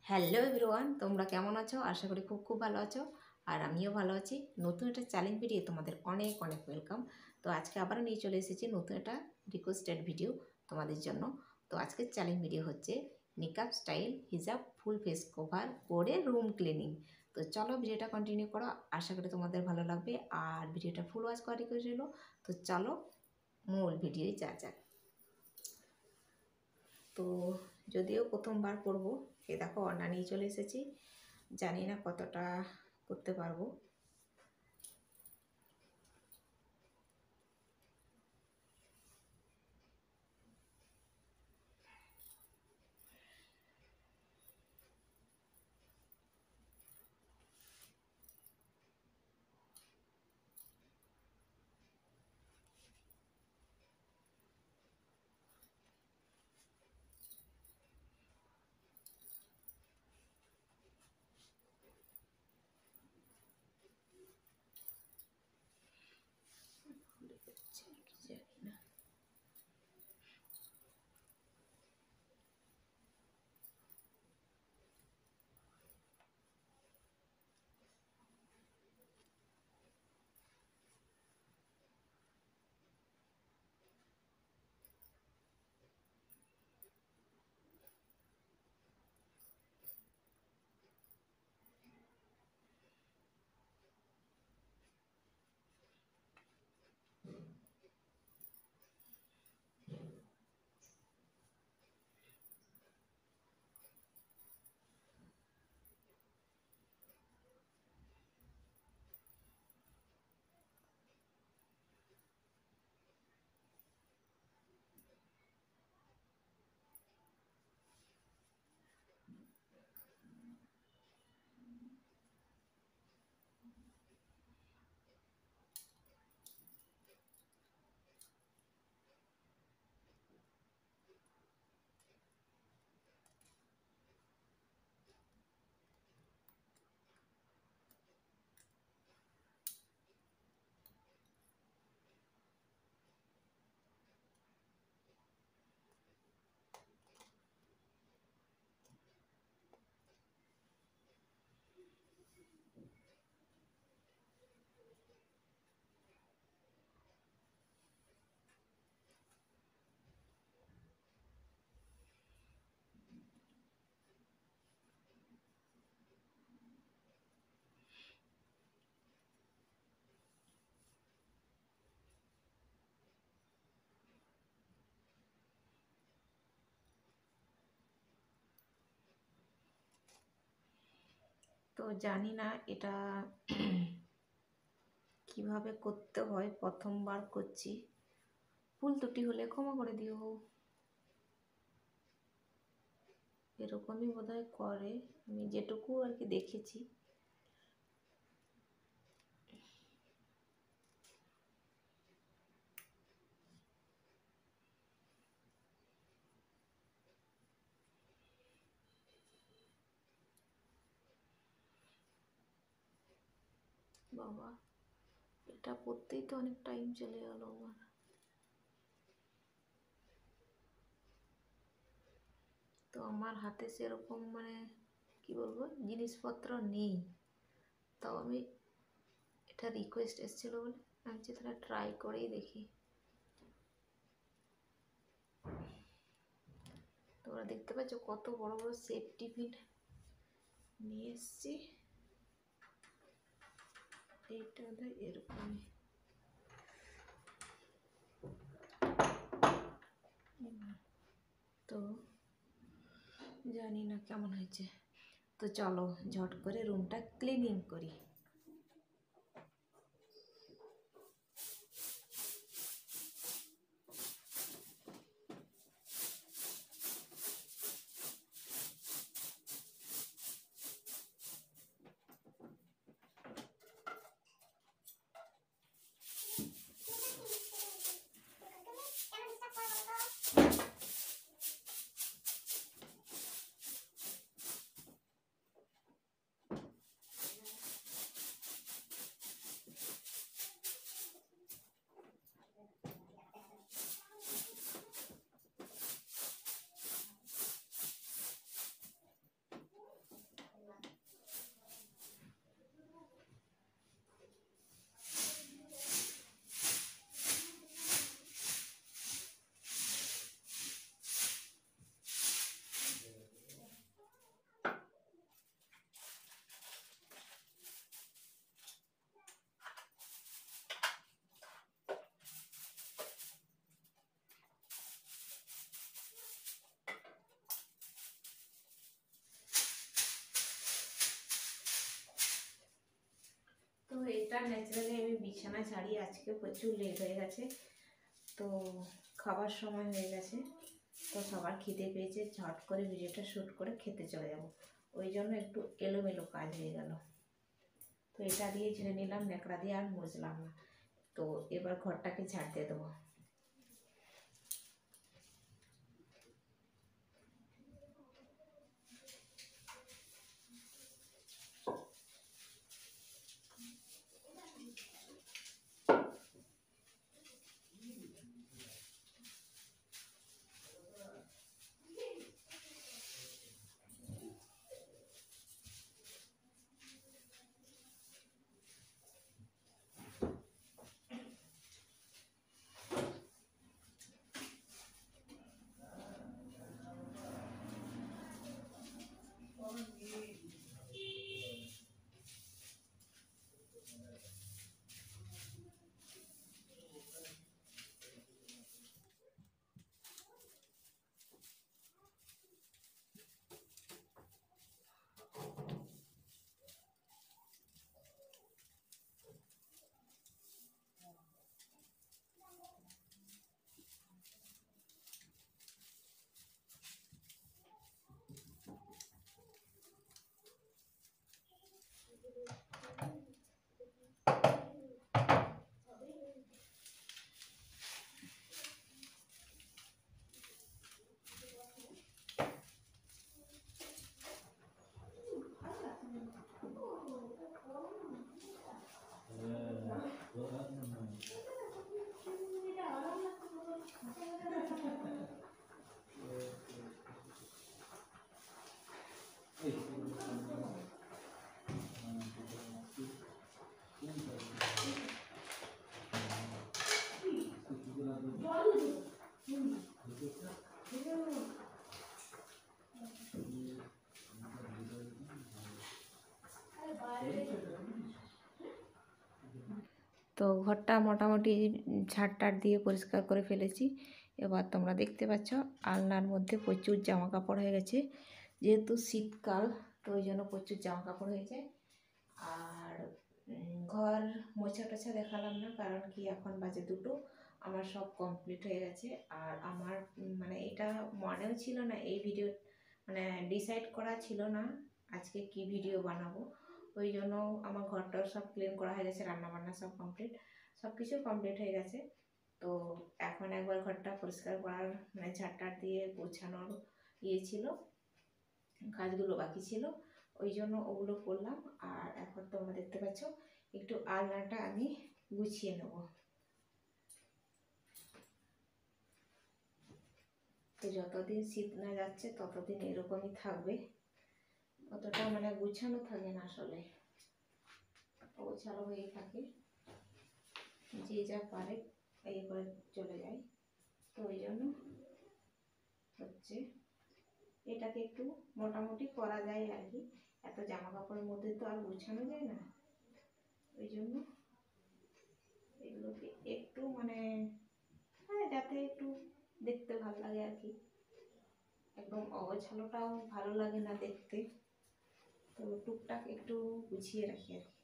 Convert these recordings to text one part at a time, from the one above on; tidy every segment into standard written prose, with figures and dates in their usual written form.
Hello everyone, তোমরা কেমন আছো? আশা করি খুব খুব ভালো আছো। আর আমিও ভালো আছি। নতুন একটা চ্যালেঞ্জ ভিডিও তোমাদের অনেক অনেক ওয়েলকাম। তো আজকে আবারও নিয়ে চলে এসেছি নতুন একটা রিকোয়েস্টেড ভিডিও তোমাদের জন্য। তো আজকের চ্যালেঞ্জ ভিডিও হচ্ছে নিকাব স্টাইল হিজাব ফুল ফেস কভার করে রুম ক্লিনিং। তো চলো ভিডিওটা কন্টিনিউ করো, আশা করি তোমাদের ভালো লাগবে। আর ভিডিওটা ফুল ওয়াচ করা রিকোয়েস্ট রইলো। তো চলো মূল ভিডিওই যাক। তো যদিও প্রথমবার করব, এ দেখো ওড়না নিয়ে চলে এসেছি। জানি না কতটা করতে পারবো। জানি না। তো জানি না এটা কিভাবে করতে হয়, প্রথমবার করছি। ভুল ত্রুটি হলে ক্ষমা করে দিও। এরকমই বোধহয় করে, আমি যেটুকু আর কি দেখেছি। বাবা, এটা করতেই তো অনেক টাইম চলে গেল আমার। তো আমার হাতে সেরকম কি বলবো জিনিসপত্র নেই। তাও আমি এটা রিকোয়েস্ট এসেছিল বলে আমি তাহলে ট্রাই করেই দেখি। তোমরা দেখতে পাচ্ছ কত বড় বড় সেফটি পিন নিয়ে এসছি। এইটা বোধহয় এরকমই। তো জানি না কেমন হয়েছে। তো চলো ঝট করে রুমটা ক্লিনিং করি। এটা ন্যাচারালি আমি বিছানা ছাড়িয়ে আজকে প্রচুর লেট হয়ে গেছে, তো খাবার সময় হয়ে গেছে, তো সবার খিদে পেয়েছে, ঝট করে ভিডিওটা শ্যুট করে খেতে চলে যাব, ওই জন্য একটু এলোমেলো কাজ হয়ে গেল। তো এটা দিয়ে ঝেড়ে নিলাম, ন্যাকড়া দিয়ে আর মুছলাম না। তো এবার ঘরটাকে ঝাড় দিয়ে দেবো। তো ঘরটা মোটামুটি ঝাড় দিয়ে পরিষ্কার করে ফেলেছি। এবার তোমরা দেখতে পাচ্ছ আলনার মধ্যে প্রচুর জামা কাপড় হয়ে গেছে, যেহেতু শীতকাল তো ওই জন্য প্রচুর জামা কাপড় হয়ে যায়। আর ঘর মোছা টোছা দেখালাম না, কারণ কি এখন বাজে 2টো, আমার সব কমপ্লিট হয়ে গেছে। আর আমার মানে এটা মনেও ছিল না, এই ভিডিও মানে ডিসাইড করা ছিল না আজকে কি ভিডিও বানাবো, ওই জন্য আমার ঘরটাও সব ক্লিন করা হয়ে গেছে, রান্নাবান্না সব কমপ্লিট, সব কিছু কমপ্লিট হয়ে গেছে। তো এখন একবার ঘরটা পরিষ্কার করার মানে ঝাড়টার দিয়ে গোছানোর ছিল, কাজগুলো বাকি ছিল, ওই জন্য ওগুলো করলাম। আর এখন তোমরা দেখতে পাচ্ছ একটু আলনাটা আমি গুছিয়ে নেব। তো যতদিন শীত না যাচ্ছে ততদিন এরকমই থাকবে, অতটা মানে গুছানো থাকে না, আসলে গোছানো হয়ে থাকে, যে যা পারে এই করে চলে যায়। তো ওই জন্য হচ্ছে এটাকে একটু মোটামুটি করা যায় আর কি, এত জামা কাপড়ের মধ্যে তো আর গুছানো যায় না, ওই জন্য এগুলোকে একটু মানে যাতে একটু দেখতে ভালো লাগে আর কি, একদম অগোছালোটাও ভালো লাগে না দেখতে, তো টুকটাক একটু গুছিয়ে রাখি আর কি।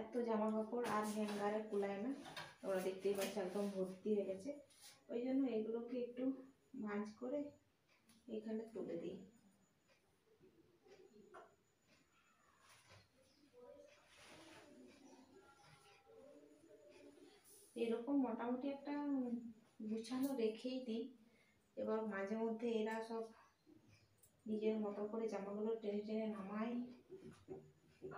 এত জামা কাপড় আর হ্যাঙ্গারে কুলায় না, তোমরা দেখতেই পাচ্ছ একদম ভর্তি হয়ে গেছে, ওই জন্য এগুলোকে একটু ভাঁজ করে এখানে তুলে দিই। এরকম মোটামুটি একটা গুছানো রেখেই দিই। এবার মাঝে মধ্যে এরা সব নিজের মতো করে জামাগুলো টেনে টেনে নামায়,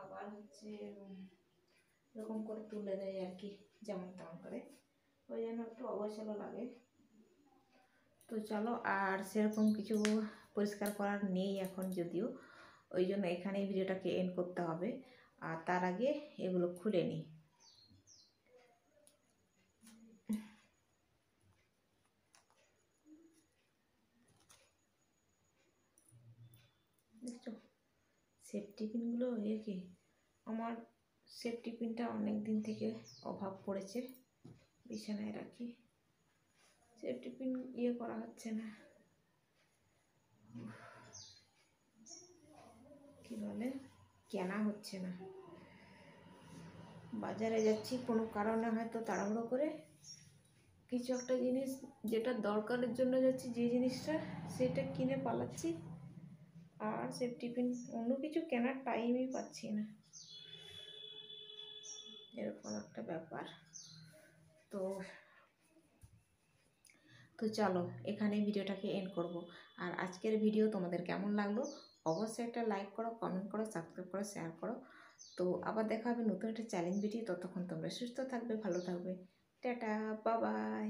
আবার হচ্ছে এরকম করে তুলে দেয় আর কি, যেমন তেমন করে, ওই জন্য একটু অগোছালো লাগে। তো চলো, আর সেরকম কিছু পরিষ্কার করার নেই এখন যদিও, ওই জন্য এখানেই ভিডিওটাকে এন্ড করতে হবে। আর তার আগে এগুলো খুলে নিই। সেফটি পিনগুলো কি আমার সেফটি পিনটা অনেক দিন থেকে অভাব পড়েছে, বিছানায় রাখি, সেফটি পিন করা হচ্ছে না, কি বলে কেনা হচ্ছে না। বাজারে যাচ্ছি কোনো কারণে, হয়তো তাড়াহুড়ো করে কিছু একটা জিনিস যেটা দরকারের জন্য যাচ্ছি, যে জিনিসটা সেটা কিনে পালাচ্ছি, আর সেফটি পিন অন্য কিছু কেনার টাইমই পাচ্ছি না, এরকম একটা ব্যাপার। তো চলো এখানে ভিডিওটাকে এন্ড করব। আর আজকের ভিডিও তোমাদের কেমন লাগলো অবশ্যই একটা লাইক করো, কমেন্ট করো, সাবস্ক্রাইব করো, শেয়ার করো। তো আবার দেখা হবে নতুন একটা চ্যালেঞ্জ ভিডিও। ততক্ষণ তোমরা সুস্থ থাকবে, ভালো থাকবে। Tata, bye bye.